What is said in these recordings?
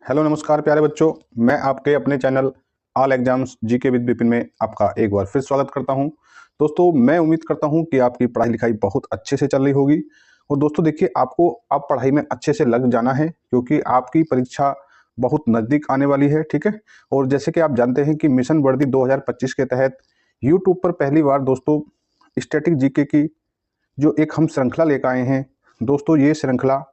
Hello नमस्कार प्यारे बच्चों। मैं आपके अपने channel all exams GK with Vipin में आपका एक बार फिर स्वागत करता हूं। दोस्तों, मैं उम्मीद करता हूं कि आपकी पढ़ाई लिखाई बहुत अच्छे से चल रही होगी। और दोस्तों देखिए, आपको अब पढ़ाई में अच्छे से लग जाना है क्योंकि आपकी परीक्षा बहुत नज़दीक आने वाली है। ठीक है। और जैसे कि आप जानते हैं कि मिशन वर्दी 2025 के तहत यूट्यूब पर पहली बार दोस्तों स्टैटिक जीके की जो एक हम श्रृंखला लेकर आए हैं। दोस्तों ये श्रृंखला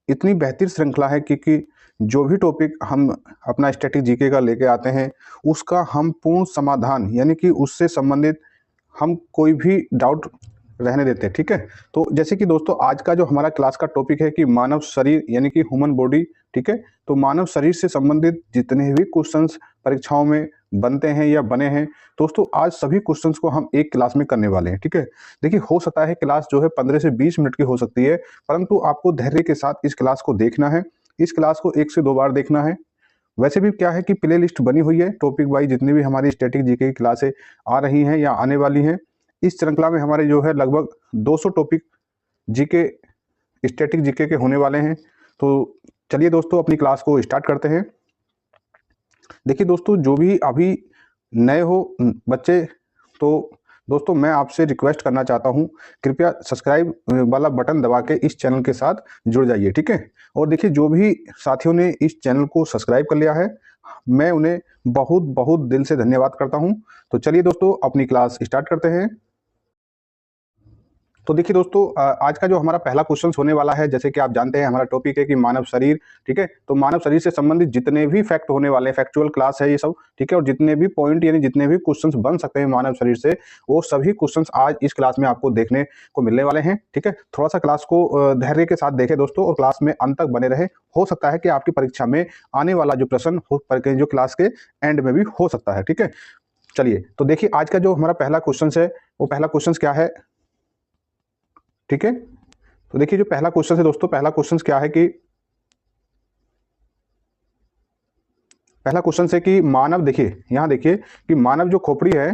इतनी बेहतर श्रृंखला है क्योंकि जो भी टॉपिक हम अपना स्टैटिक जीके का लेके आते हैं उसका हम पूर्ण समाधान यानी कि उससे संबंधित हम कोई भी डाउट रहने देते हैं। ठीक है। तो जैसे कि दोस्तों आज का जो हमारा क्लास का टॉपिक है कि मानव शरीर यानी कि ह्यूमन बॉडी। ठीक है। तो मानव शरीर से संबंधित जितने भी क्वेश्चंस परीक्षाओं में बनते हैं या बने हैं दोस्तों, आज सभी क्वेश्चंस को हम एक क्लास में करने वाले हैं। ठीक है। देखिए, हो सकता है क्लास जो है 15 से 20 मिनट की हो सकती है, परंतु आपको धैर्य के साथ इस क्लास को देखना है। इस क्लास को 1 से 2 बार देखना है। वैसे भी क्या है कि प्ले लिस्ट बनी हुई है, टॉपिक वाइज जितनी भी हमारी स्टैटिक जीके की क्लासें आ रही हैं या आने वाली हैं। इस श्रृंखला में हमारे जो है लगभग 200 टॉपिक जीके स्टैटिक जीके के होने वाले हैं। तो चलिए दोस्तों अपनी क्लास को स्टार्ट करते हैं। देखिए दोस्तों, जो भी अभी नए हो बच्चे, तो दोस्तों मैं आपसे रिक्वेस्ट करना चाहता हूं, कृपया सब्सक्राइब वाला बटन दबा के इस चैनल के साथ जुड़ जाइए। ठीक है। और देखिए, जो भी साथियों ने इस चैनल को सब्सक्राइब कर लिया है, मैं उन्हें बहुत बहुत दिल से धन्यवाद करता हूं। तो चलिए दोस्तों अपनी क्लास स्टार्ट करते हैं। तो देखिए दोस्तों, आज का जो हमारा पहला क्वेश्चन होने वाला है, जैसे कि आप जानते हैं हमारा टॉपिक है कि मानव शरीर। ठीक है। तो मानव शरीर से संबंधित जितने भी फैक्ट होने वाले हैं, फैक्चुअल क्लास है ये सब। ठीक है। और जितने भी पॉइंट यानी जितने भी क्वेश्चंस बन सकते हैं मानव शरीर से, वो सभी क्वेश्चंस आज इस क्लास में आपको देखने को मिलने वाले हैं। ठीक है। थोड़ा सा क्लास को धैर्य के साथ देखें दोस्तों और क्लास में अंत तक बने रहे। हो सकता है कि आपकी परीक्षा में आने वाला जो प्रश्न हो जो क्लास के एंड में भी हो सकता है। ठीक है। चलिए, तो देखिए आज का जो हमारा पहला क्वेश्चन है, वो पहला क्वेश्चन क्या है। ठीक है। तो देखिए, जो पहला क्वेश्चन है दोस्तों, पहला क्वेश्चन क्या है कि पहला क्वेश्चन है कि मानव, देखिए यहां देखिए कि मानव जो खोपड़ी है,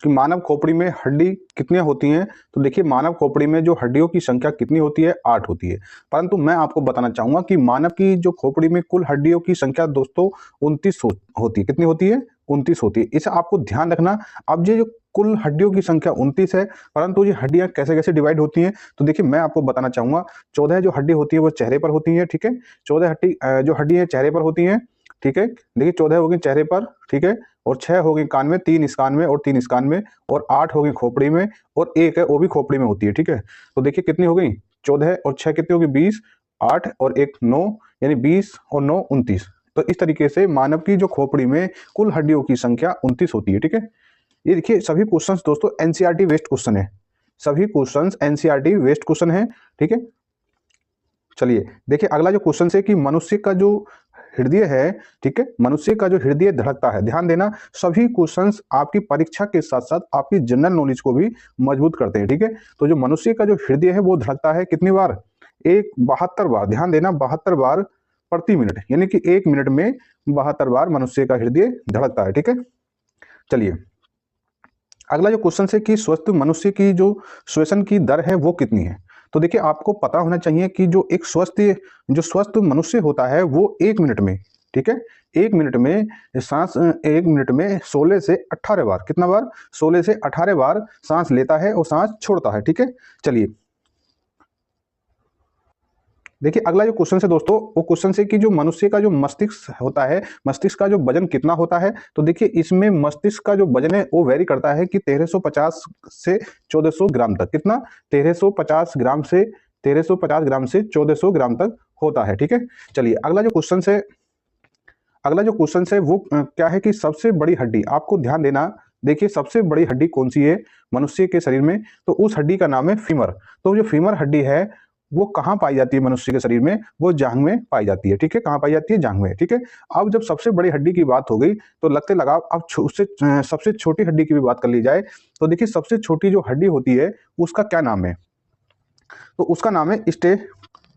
कि मानव खोपड़ी में हड्डी कितनी होती हैं। तो देखिए, मानव खोपड़ी में जो हड्डियों की संख्या कितनी होती है, 8 होती है। परंतु मैं आपको बताना चाहूंगा कि मानव की जो खोपड़ी में कुल हड्डियों की संख्या दोस्तों 29 होती है। कितनी होती है? 29 होती है। इसे आपको ध्यान रखना। अब ये जो कुल हड्डियों की संख्या 29 है, परंतु ये हड्डियां कैसे कैसे डिवाइड होती हैं, तो देखिए मैं आपको बताना चाहूंगा। 14 जो हड्डी होती है वो चेहरे पर होती है। ठीक है। 14 हड्डी जो हड्डी है चेहरे पर होती है। ठीक है। देखिए 14 होगी चेहरे पर। ठीक है। और 6 होगी कान में, 3 इस कान में और 3 इस कान में, और 8 होगी खोपड़ी में, और 1 है वो भी खोपड़ी में होती है। ठीक है। तो देखिए कितनी हो गई, 14 और 6 कितनी होगी, 20, 8 और 1 9, यानी 20 और 9 29। तो इस तरीके से मानव की जो खोपड़ी में कुल हड्डियों की संख्या 29 होती है। ठीक है। ये देखिए सभी क्वेश्चंस दोस्तों एनसीईआरटी वेस्ट क्वेश्चन है। सभी क्वेश्चंस एनसीईआरटी वेस्ट क्वेश्चन है। ठीक है। चलिए देखिए अगला जो क्वेश्चन है कि मनुष्य का जो हृदय है, ठीक है, मनुष्य का जो हृदय धड़कता है। ध्यान देना, सभी क्वेश्चंस आपकी परीक्षा के साथ साथ आपकी जनरल नॉलेज को भी मजबूत करते हैं। ठीक है। तो जो मनुष्य का जो हृदय है वो धड़कता है कितनी बार, 72 बार। ध्यान देना, 72 बार प्रति मिनट, यानी कि 1 मिनट में 72 बार मनुष्य का हृदय धड़कता है। ठीक है। चलिए अगला जो क्वेश्चन है कि स्वस्थ मनुष्य की जो श्वसन की दर है वो कितनी है। तो देखिए आपको पता होना चाहिए कि जो स्वस्थ मनुष्य होता है वो 1 मिनट में, ठीक है, 1 मिनट में सांस 1 मिनट में 16 से 18 बार, कितना बार, 16 से 18 बार सांस लेता है और सांस छोड़ता है। ठीक है। चलिए देखिए अगला जो क्वेश्चन है दोस्तों, वो क्वेश्चन है कि जो मनुष्य का जो मस्तिष्क होता है, मस्तिष्क का जो वजन कितना होता है। तो देखिए इसमें मस्तिष्क का जो वजन है वो वेरी करता है कि 1350 से 1400 ग्राम तक। कितना, 1350 ग्राम से 1400 ग्राम तक होता है। ठीक है। चलिए अगला जो क्वेश्चन है वो क्या है कि सबसे बड़ी हड्डी, आपको ध्यान देना, देखिए सबसे बड़ी हड्डी कौन सी है मनुष्य के शरीर में, तो उस हड्डी का नाम है फीमर। तो जो फीमर हड्डी है वो कहाँ पाई जाती है मनुष्य के शरीर में, वो जांघ में पाई जाती है। ठीक है। कहाँ पाई जाती है, जांघ में। ठीक है। अब जब सबसे बड़ी हड्डी की बात हो गई तो लगते लगाओ अब उससे सबसे छोटी हड्डी की भी बात कर ली जाए। तो देखिए सबसे छोटी जो हड्डी होती है उसका क्या नाम है, तो उसका नाम है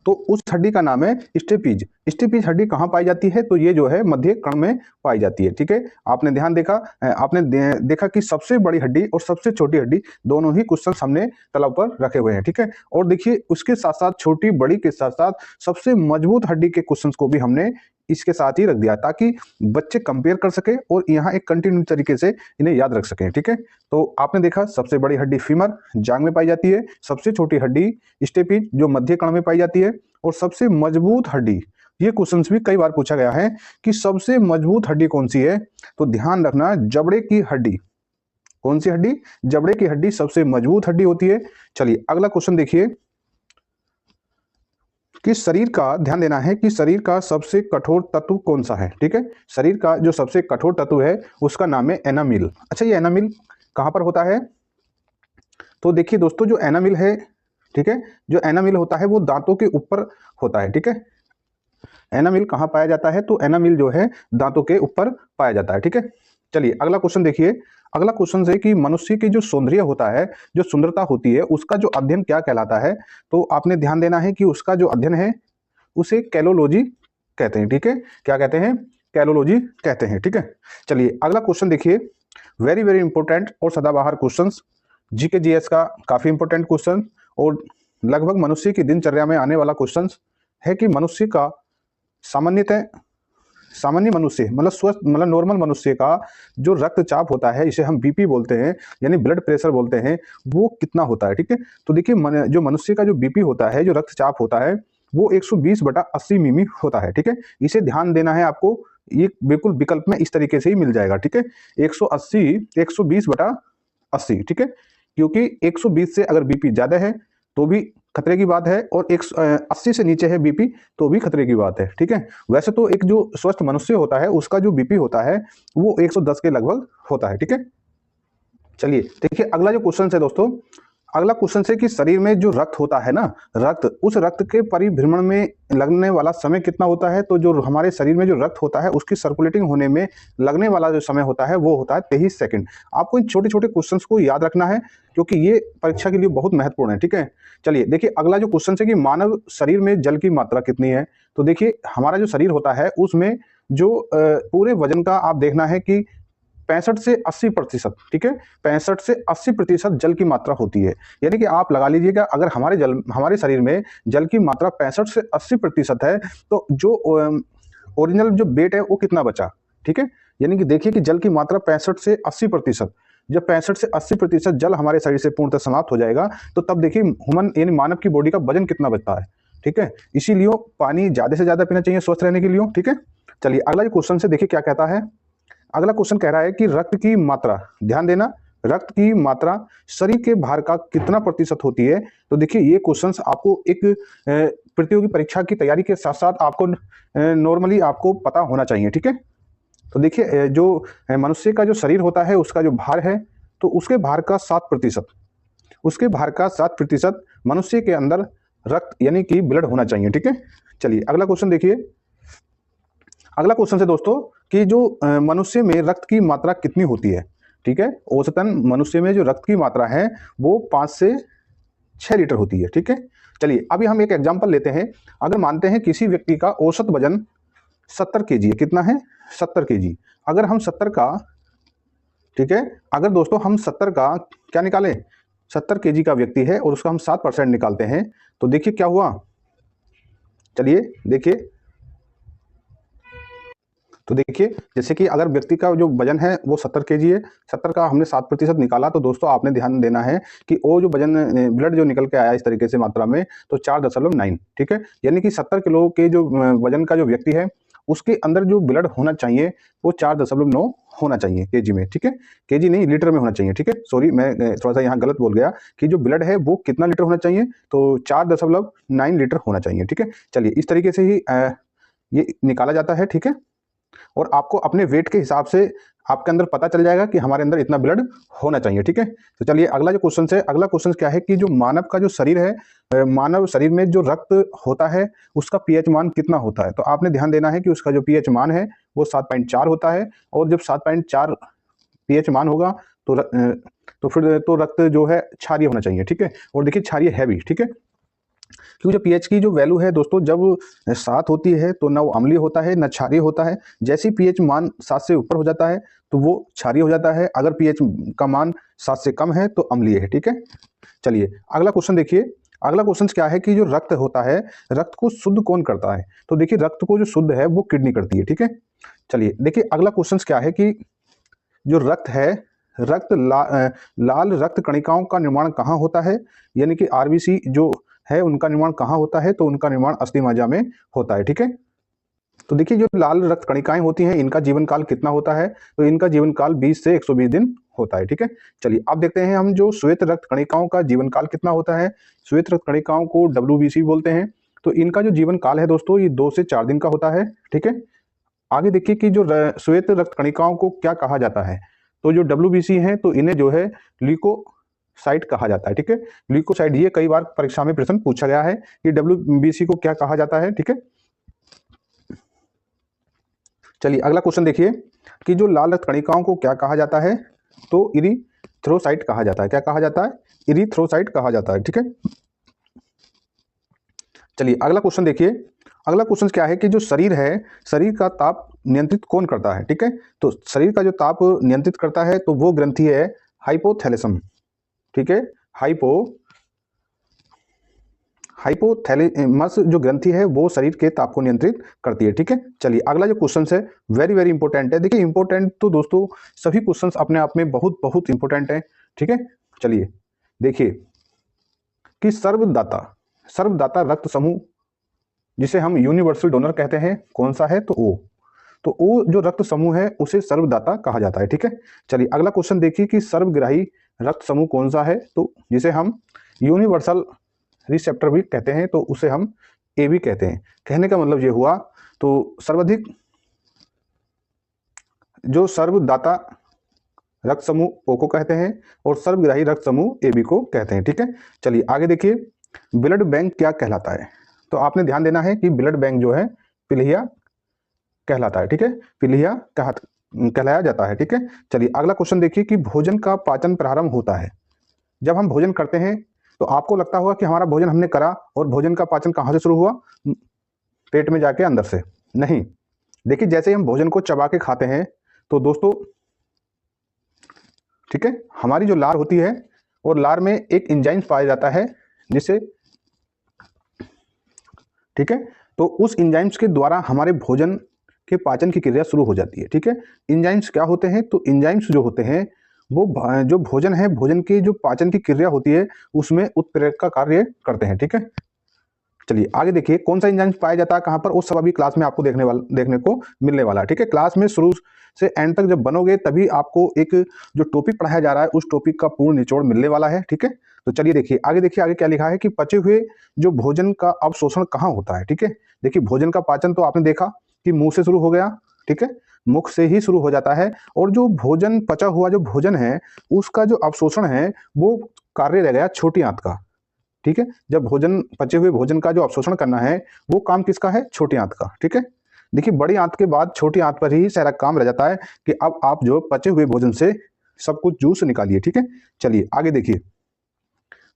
तो उस हड्डी का नाम है स्टेपीज। स्टेपीज हड्डी कहाँ पाई जाती है? तो ये जो है मध्य कर्ण में पाई जाती है। ठीक है, आपने ध्यान देखा, आपने देखा कि सबसे बड़ी हड्डी और सबसे छोटी हड्डी दोनों ही क्वेश्चन हमने तलब पर रखे हुए हैं। ठीक है, और देखिए उसके साथ साथ छोटी बड़ी के साथ साथ सबसे मजबूत हड्डी के क्वेश्चंस को भी हमने इसके साथ ही रख दिया, ताकि बच्चे कंपेयर कर सके और यहाँ एक कंटिन्यू तरीके से इन्हें याद रख सकें। ठीक है, तो आपने देखा सबसे बड़ी हड्डी फीमर जांग में पाई जाती है, सबसे छोटी हड्डी स्टेपीज जो मध्य कर्ण में पाई जाती है, और सबसे मजबूत हड्डी, ये क्वेश्चन भी कई बार पूछा गया है कि सबसे मजबूत हड्डी कौन सी है? तो ध्यान रखना, जबड़े की हड्डी। कौन सी हड्डी? जबड़े की हड्डी सबसे मजबूत हड्डी होती है। चलिए अगला क्वेश्चन देखिए कि शरीर का, ध्यान देना है कि शरीर का सबसे कठोर तत्व कौन सा है। ठीक है, शरीर का जो सबसे कठोर तत्व है उसका नाम है एनामिल। अच्छा, ये एनामिल कहां पर होता है? तो देखिए दोस्तों, जो एनामिल है, ठीक है, जो एनामिल होता है वो दांतों के ऊपर होता है। ठीक है, एनामिल कहां पाया जाता है? तो एनामिल जो है दांतों के ऊपर पाया जाता है। ठीक है, चलिए अगला क्वेश्चन देखिए। अगला क्वेश्चन है कि मनुष्य की जो सौंदर्य होता है, जो सुंदरता होती है, उसका जो अध्ययन क्या कहलाता है? तो आपने ध्यान देना है कि उसका जो अध्ययन है उसे कैलोलॉजी कहते हैं। ठीक है, क्या कहते हैं? कैलोलॉजी कहते हैं। ठीक है, चलिए अगला क्वेश्चन देखिए, वेरी वेरी इंपॉर्टेंट और सदाबहार क्वेश्चंस, जीके जीएस का काफी इंपॉर्टेंट क्वेश्चन और लगभग मनुष्य की दिनचर्या में आने वाला क्वेश्चन है कि मनुष्य का सामान्यतः, सामान्य मनुष्य मतलब स्वस्थ मतलब नॉर्मल मनुष्य का जो रक्तचाप होता है, इसे हम बीपी बोलते हैं यानी ब्लड प्रेशर बोलते हैं, वो कितना होता है? ठीक है, तो देखिए जो मनुष्य का जो बीपी होता है, जो रक्तचाप होता है, वो 120/80 मिमी होता है। ठीक है, इसे ध्यान देना है आपको, ये बिल्कुल विकल्प में इस तरीके से ही मिल जाएगा। ठीक है, 120/80। ठीक है, क्योंकि 120 से अगर बीपी ज्यादा है तो भी खतरे की बात है, और 180 से नीचे है बीपी तो भी खतरे की बात है। ठीक है, वैसे तो एक जो स्वस्थ मनुष्य होता है उसका जो बीपी होता है वो 110 के लगभग होता है। ठीक है, चलिए देखिए अगला जो क्वेश्चन है दोस्तों, अगला क्वेश्चन है कि शरीर में जो रक्त होता है ना, रक्त, उस रक्त के परिभ्रमण में लगने वाला समय कितना होता है? तो जो हमारे शरीर में जो रक्त होता है उसकी सर्कुलेटिंग होने में लगने वाला जो समय होता है वो होता है 23 सेकंड। आपको इन छोटे छोटे क्वेश्चंस को याद रखना है क्योंकि ये परीक्षा के लिए बहुत महत्वपूर्ण है। ठीक है, चलिए देखिए अगला जो क्वेश्चन है कि मानव शरीर में जल की मात्रा कितनी है? तो देखिए हमारा जो शरीर होता है उसमें जो पूरे वजन का आप देखना है कि 65 से 80%, ठीक है, 65 से 80% जल की मात्रा होती है। यानी कि आप लगा लीजिएगा अगर हमारे शरीर में जल की मात्रा 65 से 80% है तो जो ओरिजिनल जो वेट है वो कितना बचा? ठीक है, यानी कि देखिए कि जल की मात्रा 65 से 80%, जब 65 से 80% जल हमारे शरीर से पूर्णतः समाप्त हो जाएगा तो तब देखिए ह्यूमन यानी मानव की बॉडी का वजन कितना बचता है। ठीक है, इसीलिए पानी ज्यादा से ज्यादा पीना चाहिए स्वस्थ रहने के लिए। ठीक है, चलिए अगला जो क्वेश्चन से देखिए क्या कहता है। अगला क्वेश्चन कह रहा है कि रक्त की मात्रा, ध्यान देना, रक्त की मात्रा शरीर के भार का कितना प्रतिशत होती है? तो देखिए ये क्वेश्चंस आपको एक प्रतियोगी परीक्षा की तैयारी के साथ साथ आपको नॉर्मली आपको पता होना चाहिए। ठीक है, तो देखिए जो मनुष्य का जो शरीर होता है उसका जो भार है तो उसके भार का 7%, उसके भार का 7% मनुष्य के अंदर रक्त यानी कि ब्लड होना चाहिए। ठीक है, चलिए अगला क्वेश्चन देखिए। अगला क्वेश्चन है दोस्तों कि जो मनुष्य में रक्त की मात्रा कितनी होती है? ठीक है, औसतन मनुष्य में जो रक्त की मात्रा है वो 5 से 6 लीटर होती है। ठीक है, चलिए अभी हम एक एग्जांपल लेते हैं। अगर मानते हैं किसी व्यक्ति का औसत वजन 70 केजी है, कितना है? 70 केजी। अगर हम 70 का, ठीक है, अगर दोस्तों हम 70 का क्या निकालें, 70 केजी का व्यक्ति है और उसका हम 7% निकालते हैं तो देखिए क्या हुआ। चलिए देखिए, तो देखिए जैसे कि अगर व्यक्ति का जो वजन है वो 70 केजी है, 70 का हमने 7% निकाला तो दोस्तों आपने ध्यान देना है कि वो जो वजन ब्लड जो निकल के आया इस तरीके से मात्रा में तो 4.9, ठीक है, यानी कि 70 किलो के जो वजन का जो व्यक्ति है उसके अंदर जो ब्लड होना चाहिए वो 4.9 होना चाहिए केजी में। ठीक है, केजी नहीं लीटर में होना चाहिए। ठीक है, सॉरी मैं थोड़ा सा यहाँ गलत बोल गया कि जो ब्लड है वो कितना लीटर होना चाहिए, तो 4.9 लीटर होना चाहिए। ठीक है, चलिए इस तरीके से ही ये निकाला जाता है। ठीक है, और आपको अपने वेट के हिसाब से आपके अंदर पता चल जाएगा कि हमारे अंदर इतना ब्लड होना चाहिए। ठीक है, तो चलिए अगला जो क्वेश्चन है, अगला क्वेश्चन क्या है कि जो मानव का जो शरीर है, मानव शरीर में जो रक्त होता है उसका पीएच मान कितना होता है? तो आपने ध्यान देना है कि उसका जो पीएच मान है वो 7.4 होता है, और जब 7.4 पीएच मान होगा तो फिर तो रक्त जो है क्षारीय होना चाहिए। ठीक है, और देखिए क्षारीय है भी। ठीक है, क्योंकि जो पीएच की जो वैल्यू है दोस्तों, जब 7 होती है तो न वो अम्लीय होता है न क्षारीय होता है। जैसे ही पीएच मान 7 से ऊपर हो जाता है तो वो क्षारीय हो जाता है, अगर पीएच का मान 7 से कम है तो अम्लीय है। ठीक है, चलिए अगला क्वेश्चन देखिए। अगला क्वेश्चन क्या है कि जो रक्त होता है, रक्त को शुद्ध कौन करता है? तो देखिए रक्त को जो शुद्ध है वो किडनी करती है। ठीक है, चलिए देखिए अगला क्वेश्चन क्या है कि जो रक्त है, लाल रक्त कणिकाओं का निर्माण कहाँ होता है? यानी कि आरबीसी जो है उनका निर्माण कहाँ होता है? तो उनका निर्माण अस्थि मज्जा में होता है। ठीक है, तो देखिए जो लाल रक्त कणिकाएं होती हैं इनका जीवन काल कितना होता है? तो इनका जीवन काल 20 से 120 दिन होता है। ठीक है, चलिए अब देखते हैं हम जो श्वेत रक्त कणिकाओं का जीवन काल कितना होता है। श्वेत रक्त कणिकाओं को WBC बोलते हैं। तो इनका जो जीवन काल है दोस्तों ये 2 से 4 दिन का होता है। ठीक है, आगे देखिए कि जो श्वेत रक्त कणिकाओं को क्या कहा जाता है? तो जो WBC हैं तो इन्हें जो है ल्यूकोसाइट कहा जाता है। ठीक है, ल्यूकोसाइट, ये कई बार परीक्षा में प्रश्न पूछा गया है कि WBC को क्या कहा जाता है। ठीक है, चलिए अगला क्वेश्चन देखिए कि जो लाल रक्त कणिकाओं को क्या कहा जाता है? तो इरिथ्रोसाइट कहा जाता है। क्या कहा जाता है? इरिथ्रोसाइट कहा जाता है। ठीक है, चलिए अगला क्वेश्चन देखिए। अगला क्वेश्चन क्या है कि जो शरीर है, शरीर का ताप नियंत्रित कौन करता है? ठीक है, तो शरीर का जो ताप नियंत्रित करता है तो वो ग्रंथि है हाइपोथैलेसम। ठीक है, हाइपोथैलेमस जो ग्रंथि है वो शरीर के ताप को नियंत्रित करती है। ठीक है, चलिए अगला जो क्वेश्चन है वेरी वेरी इंपॉर्टेंट है। देखिए इंपॉर्टेंट तो दोस्तों सभी क्वेश्चंस अपने आप में बहुत बहुत इंपॉर्टेंट है। ठीक है, चलिए देखिए कि सर्वदाता रक्त समूह जिसे हम यूनिवर्सल डोनर कहते हैं कौन सा है? तो ओ जो रक्त समूह है उसे सर्वदाता कहा जाता है। ठीक है, चलिए अगला क्वेश्चन देखिए कि सर्वग्राही रक्त समूह कौन सा है? तो जिसे हम यूनिवर्सल रिसेप्टर भी कहते हैं तो उसे हम ए भी कहते हैं। कहने का मतलब ये हुआ तो सर्वाधिक जो सर्वदाता रक्त समूह ओ को कहते हैं और सर्वग्राही रक्त समूह ए बी को कहते हैं। ठीक है, चलिए आगे देखिए ब्लड बैंक क्या कहलाता है? तो आपने ध्यान देना है कि ब्लड बैंक जो है पिलिया कहलाता है। ठीक है, पिलिया कहलाया जाता है। ठीक है, चलिए अगला क्वेश्चन देखिए कि भोजन का पाचन प्रारंभ होता है। जब हम भोजन करते हैं तो आपको लगता होगा कि हमारा भोजन हमने करा और भोजन का पाचन कहाँ से शुरू हुआ? पेट में जाके अंदर से नहीं। देखिए जैसे हम भोजन को चबा के खाते हैं तो दोस्तों, ठीक है, हमारी जो लार होती है और लार में एक एंजाइम पाया जाता है जिसे, ठीक है, तो उस एंजाइम्स के द्वारा हमारे भोजन के पाचन की क्रिया शुरू हो जाती है। ठीक है, एंजाइम्स क्या होते हैं? तो एंजाइम्स जो होते हैं वो जो भोजन है, भोजन की जो पाचन की क्रिया होती है उसमें उत्प्रेरक का कार्य करते हैं। ठीक है, चलिए आगे देखिए कौन सा एंजाइम पाया जाता है कहाँ पर, उस सब अभी क्लास में आपको देखने को मिलने वाला है। ठीक है, क्लास में शुरू से एंड तक जब बनोगे तभी आपको एक जो टॉपिक पढ़ाया जा रहा है उस टॉपिक का पूर्ण निचोड़ मिलने वाला है। ठीक है, तो चलिए देखिए आगे क्या लिखा है कि पचे हुए जो भोजन का अवशोषण कहाँ होता है? ठीक है, देखिए भोजन का पाचन तो आपने देखा कि मुंह से शुरू हो गया। ठीक है, मुख से ही शुरू हो जाता है और जो भोजन पचा हुआ जो भोजन है उसका जो अवशोषण है वो कार्य रह गया छोटी आंत का। ठीक है, जब भोजन पचे हुए भोजन का जो अवशोषण करना है वो काम किसका है? छोटी आंत का। ठीक है, देखिए बड़ी आंत के बाद छोटी आंत पर ही सारा काम रह जाता है कि अब आप जो पचे हुए भोजन से सब कुछ जूस निकालिए। ठीक है, चलिए आगे देखिए।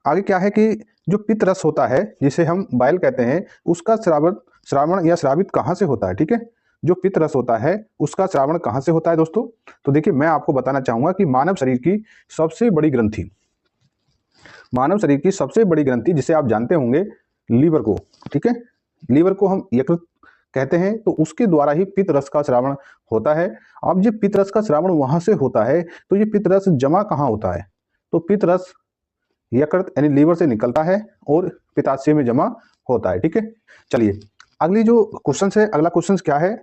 आगे क्या है कि जो पित्त रस होता है जिसे हम बाइल कहते हैं उसका श्रावण या श्रावित कहाँ से होता है? ठीक है, जो पित्त रस होता है उसका श्रावण कहाँ से होता है दोस्तों? तो देखिए मैं आपको बताना चाहूंगा कि मानव शरीर की सबसे बड़ी ग्रंथि जिसे आप जानते होंगे लीवर को। ठीक है, लीवर को हम यकृत कहते हैं तो उसके द्वारा ही पित्त रस का श्रावण होता है। अब जब पित्त रस का श्रावण वहां से होता है तो ये पित्त रस जमा कहाँ होता है? तो पित्त रस यकृत यानी लीवर से निकलता है और पित्ताशय में जमा होता है। ठीक है, चलिए अगली जो क्वेश्चन है, अगला क्वेश्चन क्या है?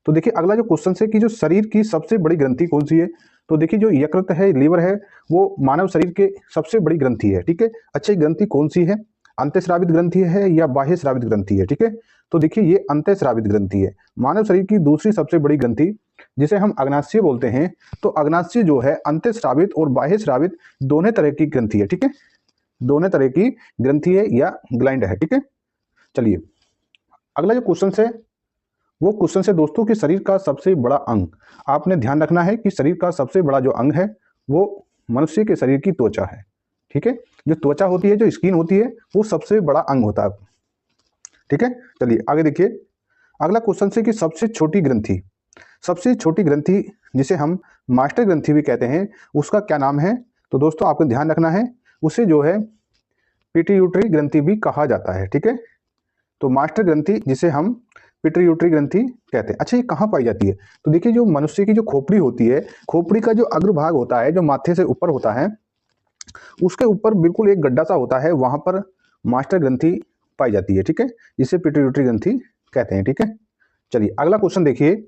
तो देखिए अगला जो क्वेश्चन है कि जो शरीर की सबसे बड़ी ग्रंथि कौन सी है? तो देखिए जो यकृत है, लीवर है, वो मानव शरीर के सबसे बड़ी ग्रंथि है। ठीक है, अच्छा ये ग्रंथि कौन सी है? अंतःस्रावित ग्रंथि है या बाह्य स्रावित ग्रंथि है? ठीक है, तो देखिए ये अंतःस्रावित ग्रंथि है। मानव शरीर की दूसरी सबसे बड़ी ग्रंथि जिसे हम अग्नाशय बोलते हैं, तो अग्नाशय जो है अंतःस्रावित और बाह्य स्रावित दोनों तरह की ग्रंथि है। ठीक है, दोनों तरह की ग्रंथि है या ग्लैंड है। ठीक है, चलिए अगला जो क्वेश्चन है वो क्वेश्चन है दोस्तों कि शरीर का सबसे बड़ा अंग। आपने ध्यान रखना है कि शरीर का सबसे बड़ा जो अंग है वो मनुष्य के शरीर की त्वचा है। ठीक है, जो त्वचा होती है, जो स्किन होती है, वो सबसे बड़ा अंग होता है। ठीक है, चलिए आगे देखिए। अगला क्वेश्चन से कि सबसे छोटी ग्रंथि जिसे हम मास्टर ग्रंथि भी कहते हैं, उसका क्या नाम है? तो दोस्तों आपको ध्यान रखना है, उसे जो है पिट्यूटरी ग्रंथि भी कहा जाता है। ठीक है, तो मास्टर ग्रंथि जिसे हम पिट्यूटरी ग्रंथि कहते हैं। अच्छा, ये कहाँ पाई जाती है? तो देखिए, जो मनुष्य की जो खोपड़ी होती है, खोपड़ी का जो अग्रभाग होता है, जो माथे से ऊपर होता है, उसके ऊपर बिल्कुल एक गड्ढा सा होता है, वहां पर मास्टर ग्रंथि पाई जाती है। ठीक है, जिसे पिट्यूटरी ग्रंथि कहते हैं। ठीक है, चलिए अगला क्वेश्चन देखिए।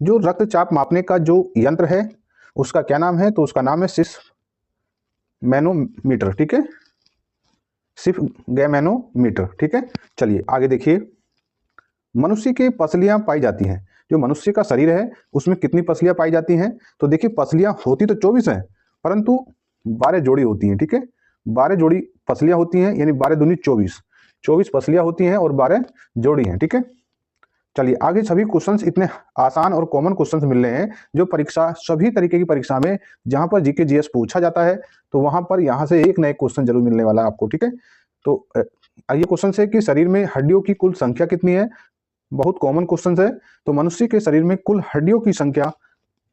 जो रक्तचाप मापने का जो यंत्र है, उसका क्या नाम है? तो उसका नाम है सिस मैनोमीटर। ठीक है, सिर्फ गैमेनोमीटर। ठीक है, चलिए आगे देखिए। मनुष्य के पसलियां पाई जाती हैं, जो मनुष्य का शरीर है उसमें कितनी पसलियां पाई जाती हैं? तो देखिए, पसलियां होती तो 24 हैं, परंतु 12 जोड़ी होती हैं। ठीक है, 12 जोड़ी पसलियां होती हैं, यानी 12 दूनी 24 पसलियां होती हैं और 12 जोड़ी हैं। ठीक है, चलिए आगे। सभी क्वेश्चंस इतने आसान और कॉमन क्वेश्चंस मिल रहे हैं, जो परीक्षा, सभी तरीके की परीक्षा में जहां पर जीके जीएस पूछा जाता है, तो वहां पर यहां से एक नए क्वेश्चन जरूर मिलने वाला है आपको। ठीक है, तो ये क्वेश्चन है कि शरीर में हड्डियों की कुल संख्या कितनी है? बहुत कॉमन क्वेश्चन है। तो मनुष्य के शरीर में कुल हड्डियों की संख्या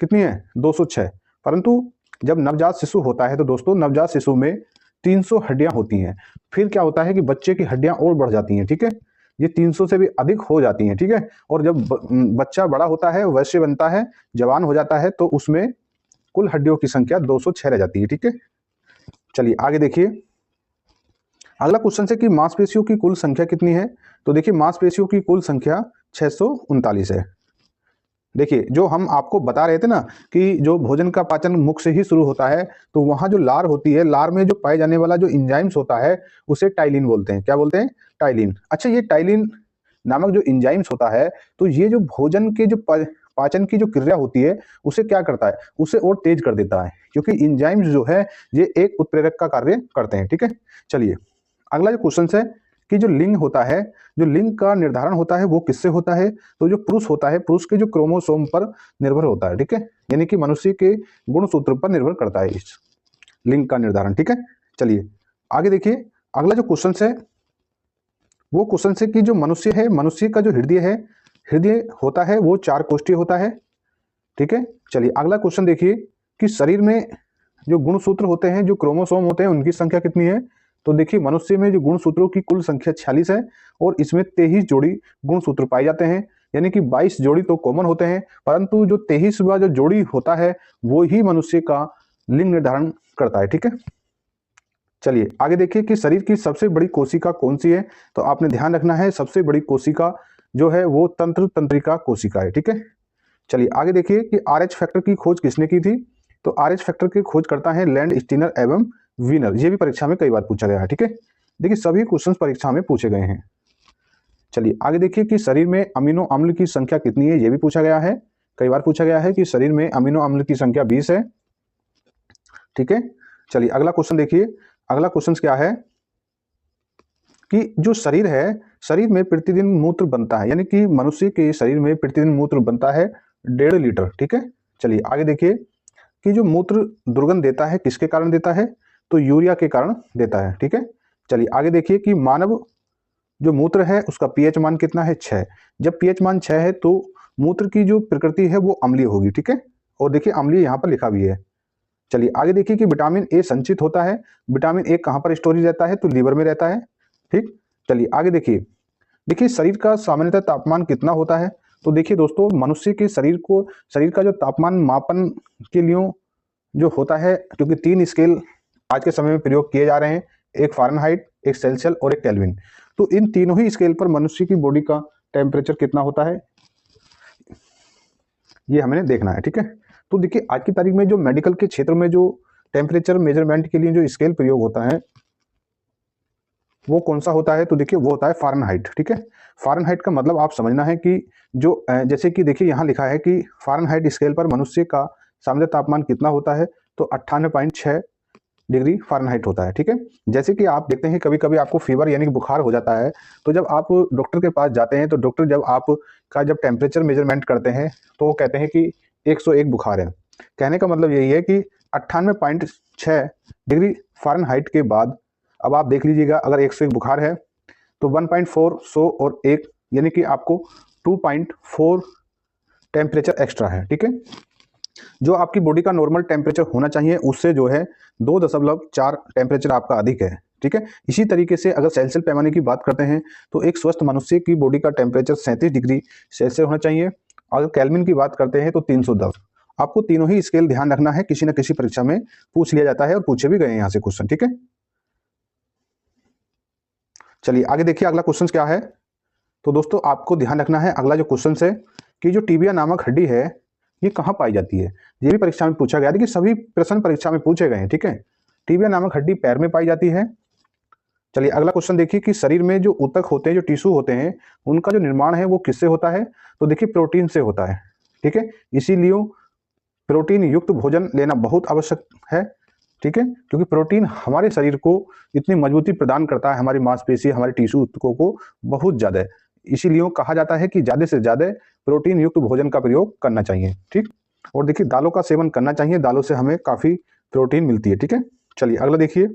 कितनी है? 206। परंतु जब नवजात शिशु होता है, तो दोस्तों नवजात शिशु में 300 हड्डियां होती हैं। फिर क्या होता है कि बच्चे की हड्डियां और बढ़ जाती हैं। ठीक है, ये 300 से भी अधिक हो जाती हैं। ठीक है, और जब बच्चा बड़ा होता है, वैसे बनता है, जवान हो जाता है, तो उसमें कुल हड्डियों की संख्या 206 रह जाती है। ठीक है, चलिए आगे देखिए। अगला क्वेश्चन है कि मांसपेशियों की कुल संख्या कितनी है? तो देखिए, मांसपेशियों की कुल संख्या 639 है। देखिए, जो हम आपको बता रहे थे ना कि जो भोजन का पाचन मुख से ही शुरू होता है, तो वहां जो लार होती है, लार में जो पाए जाने वाला जो इंजाइम्स होता है, उसे टाइलिन बोलते हैं। क्या बोलते हैं? टाइलिन। अच्छा, ये टाइलिन नामक जो इंजाइम्स होता है, तो ये जो भोजन के जो पाचन की जो क्रिया होती है, उसे क्या करता है? उसे और तेज कर देता है, क्योंकि इंजाइम्स जो है ये एक उत्प्रेरक का कार्य करते हैं। ठीक है, चलिए अगला जो क्वेश्चन है कि जो लिंग होता है, जो लिंग का निर्धारण होता है, वो किससे होता है? तो जो पुरुष होता है, पुरुष के जो क्रोमोसोम पर निर्भर होता है। ठीक है, यानी कि मनुष्य के गुणसूत्र पर निर्भर करता है इस लिंग का निर्धारण। ठीक है, चलिए आगे देखिए। अगला जो क्वेश्चन है, वो क्वेश्चन है कि जो मनुष्य है, मनुष्य का जो हृदय है, हृदय होता है वो 4 कोष्ठीय होता है। ठीक है, चलिए अगला क्वेश्चन देखिए कि शरीर में जो गुणसूत्र होते हैं, जो क्रोमोसोम होते हैं, उनकी संख्या कितनी है? तो देखिए, मनुष्य में जो गुणसूत्रों की कुल संख्या 46 है, और इसमें 23 जोड़ी गुणसूत्र पाए जाते हैं, यानी कि 22 जोड़ी तो कॉमन होते हैं, परंतु जो 23वां जो जोड़ी होता है, वो ही मनुष्य का लिंग निर्धारण करता है। ठीक है, चलिए आगे देखिए कि शरीर की सबसे बड़ी कोशिका कौन सी है? तो आपने ध्यान रखना है, सबसे बड़ी कोशिका जो है वो तंत्रिका कोशिका है। ठीक है, चलिए आगे देखिए कि RH फैक्टर की खोज किसने की थी? तो RH फैक्टर की खोज करता है लैंड स्टीनर एवं वीनर। ये भी परीक्षा में कई बार पूछा गया है। ठीक है, देखिए सभी क्वेश्चन परीक्षा में पूछे गए हैं। चलिए आगे देखिए कि शरीर में अमीनो अम्ल की संख्या कितनी है? ये भी पूछा गया है, कई बार पूछा गया है कि शरीर में अमीनो अम्ल की संख्या 20 है। ठीक है, चलिए अगला क्वेश्चन देखिए। अगला क्वेश्चन क्या है कि जो शरीर है, शरीर में प्रतिदिन मूत्र बनता है, यानी कि मनुष्य के शरीर में प्रतिदिन मूत्र बनता है 1.5 लीटर। ठीक है, चलिए आगे देखिए कि जो मूत्र दुर्गंध देता है, किसके कारण देता है? तो यूरिया के कारण देता है। ठीक है, चलिए आगे देखिए कि मानव जो मूत्र है उसका पीएच मान कितना है? 6। जब पीएच मान 6 है, तो मूत्र की जो प्रकृति है वो अम्लीय होगी। ठीक है, और देखिए अम्लीय यहाँ पर लिखा भी है। चलिए आगे देखिए कि विटामिन ए संचित होता है। विटामिन ए कहाँ पर स्टोरेज रहता है? तो लीवर में रहता है। ठीक, चलिए आगे देखिए। देखिए शरीर का सामान्यतः तापमान कितना होता है? तो देखिए दोस्तों, मनुष्य के शरीर का जो तापमान मापन के लिए जो होता है, क्योंकि 3 स्केल आज के समय में प्रयोग किए जा रहे हैं, एक फ़ारेनहाइट, एक सेल्सियस और एक केल्विन। तो इन तीनों ही स्केल पर मनुष्य की बॉडी का टेम्परेचर कितना होता है, ये हमें देखना है। ठीक है, तो देखिए आज की तारीख में जो मेडिकल के क्षेत्र में जो टेम्परेचर मेजरमेंट के लिए जो स्केल प्रयोग होता है, वो कौन सा होता है? तो देखिए वो होता है फ़ारेनहाइट। ठीक है, फ़ारेनहाइट का मतलब आप समझना है कि जो जैसे कि देखिए यहाँ लिखा है कि फ़ारेनहाइट स्केल पर मनुष्य का सामान्य तापमान कितना होता है? तो 98.6 डिग्री फ़ारेनहाइट होता है। ठीक है, जैसे कि आप देखते हैं कभी कभी आपको फीवर यानी कि बुखार हो जाता है, तो जब आप डॉक्टर के पास जाते हैं, तो डॉक्टर जब टेम्परेचर मेजरमेंट करते हैं, तो वो कहते हैं कि 101 बुखार है। कहने का मतलब यही है कि 98.6 डिग्री फ़ारेनहाइट के बाद अब आप देख लीजिएगा, अगर 101 बुखार है तो 1.4 100 और 1 यानी कि आपको 2.4 टेम्परेचर एक्स्ट्रा है। ठीक है, जो आपकी बॉडी का नॉर्मल टेम्परेचर होना चाहिए उससे जो है 2.4 टेम्परेचर आपका अधिक है। ठीक है, इसी तरीके से अगर सेल्सियस पैमाने की बात करते हैं तो एक स्वस्थ मनुष्य की बॉडी का टेम्परेचर 37 डिग्री सेल्सियस होना चाहिए। अगर केल्विन की बात करते हैं तो 310। आपको तीनों ही स्केल ध्यान रखना है, किसी न किसी परीक्षा में पूछ लिया जाता है और पूछे भी गए हैं यहाँ से क्वेश्चन। ठीक है, चलिए आगे देखिए अगला क्वेश्चन क्या है। तो दोस्तों आपको ध्यान रखना है, अगला जो क्वेश्चन है कि जो टिबिया नामक हड्डी है ये कहाँ पाई जाती है। ये भी परीक्षा में पूछा गया था कि सभी प्रश्न परीक्षा में पूछे गए हैं। ठीक है, टिबिया नामक हड्डी पैर में पाई जाती है। चलिए अगला क्वेश्चन देखिए कि शरीर में जो ऊतक होते हैं, जो टिश्यू होते हैं, उनका जो निर्माण है वो किससे होता है। तो देखिए प्रोटीन से होता है। ठीक है, इसीलिए प्रोटीन युक्त भोजन लेना बहुत आवश्यक है। ठीक है, क्योंकि प्रोटीन हमारे शरीर को इतनी मजबूती प्रदान करता है, हमारी मांसपेशी, हमारे टिश्यू ऊतकों को बहुत ज्यादा है। इसीलिए कहा जाता है कि ज्यादा से ज्यादा प्रोटीन युक्त भोजन का प्रयोग करना चाहिए। ठीक, और देखिए दालों का सेवन करना चाहिए, दालों से हमें काफी प्रोटीन मिलती है। ठीक है, चलिए अगला देखिए,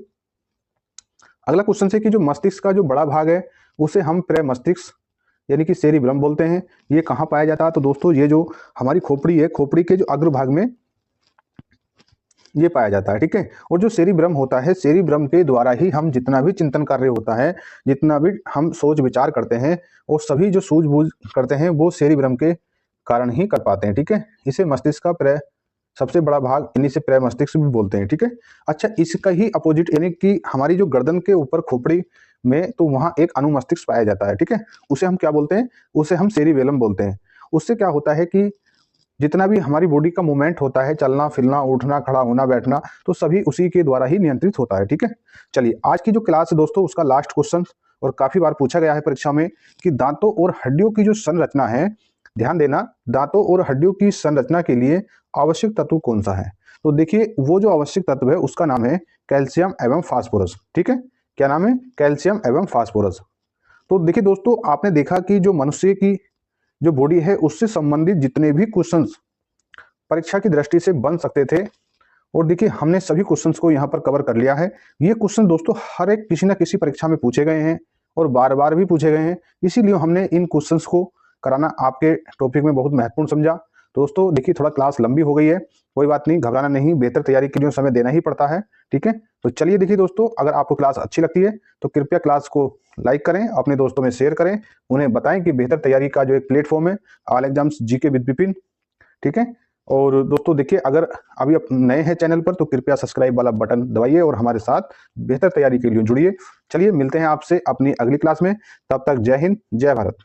अगला क्वेश्चन है कि जो मस्तिष्क का जो बड़ा भाग है उसे हम प्रमस्तिष्क यानी कि सेरिब्रम बोलते हैं। ये कहाँ पाया जाता है। तो दोस्तों ये जो हमारी खोपड़ी है, खोपड़ी के जो अग्रभाग में ये पाया जाता है। ठीक है, और जो सेरिब्रम होता है, सेरिब्रम के द्वारा ही हम जितना भी चिंतन कार्य होता है, जितना भी हम सोच विचार करते हैं और सभी जो सूझबूझ करते हैं वो सेरिब्रम के कारण ही कर पाते हैं। ठीक है, इसे मस्तिष्क का सबसे बड़ा भाग यानी से प्रमस्तिष्क भी बोलते हैं। ठीक है, अच्छा इसका ही अपोजिट यानी कि हमारी जो गर्दन के ऊपर खोपड़ी में तो वहां एक अनुमस्तिष्क पाया जाता है। ठीक है, उसे हम क्या बोलते हैं, उसे हम सेरिबेलम बोलते हैं। उससे क्या होता है कि जितना भी हमारी बॉडी का मूवमेंट होता है, चलना फिरना, उठना, खड़ा होना, बैठना, तो सभी उसी के द्वारा ही नियंत्रित होता है। ठीक है, चलिए आज की जो क्लास है दोस्तों उसका लास्ट क्वेश्चन और काफी बार पूछा गया है परीक्षा में कि दांतों और हड्डियों की जो संरचना है, ध्यान देना, दांतों और हड्डियों की संरचना के लिए आवश्यक तत्व कौन सा है। तो देखिए वो जो आवश्यक तत्व है उसका नाम है कैल्शियम एवं फास्फोरस। ठीक है, क्या नाम है, कैल्शियम एवं फास्फोरस। तो देखिए दोस्तों आपने देखा कि जो मनुष्य की जो बॉडी है उससे संबंधित जितने भी क्वेश्चंस परीक्षा की दृष्टि से बन सकते थे, और देखिए हमने सभी क्वेश्चंस को यहाँ पर कवर कर लिया है। ये क्वेश्चन दोस्तों हर एक किसी न किसी परीक्षा में पूछे गए हैं और बार बार भी पूछे गए हैं, इसीलिए हमने इन क्वेश्चंस को कराना आपके टॉपिक में बहुत महत्वपूर्ण समझा। तो दोस्तों देखिए थोड़ा क्लास लंबी हो गई है, कोई बात नहीं, घबराना नहीं, बेहतर तैयारी के लिए समय देना ही पड़ता है। ठीक है, तो चलिए देखिए दोस्तों, अगर आपको क्लास अच्छी लगती है तो कृपया क्लास को लाइक करें, अपने दोस्तों में शेयर करें, उन्हें बताएं कि बेहतर तैयारी का जो एक प्लेटफॉर्म है all exams GK with Vipin. ठीक है, और दोस्तों देखिए अगर अभी आप नए हैं चैनल पर तो कृपया सब्सक्राइब वाला बटन दबाइए और हमारे साथ बेहतर तैयारी के लिए जुड़िए। चलिए मिलते हैं आपसे अपनी अगली क्लास में, तब तक जय हिंद, जय भारत।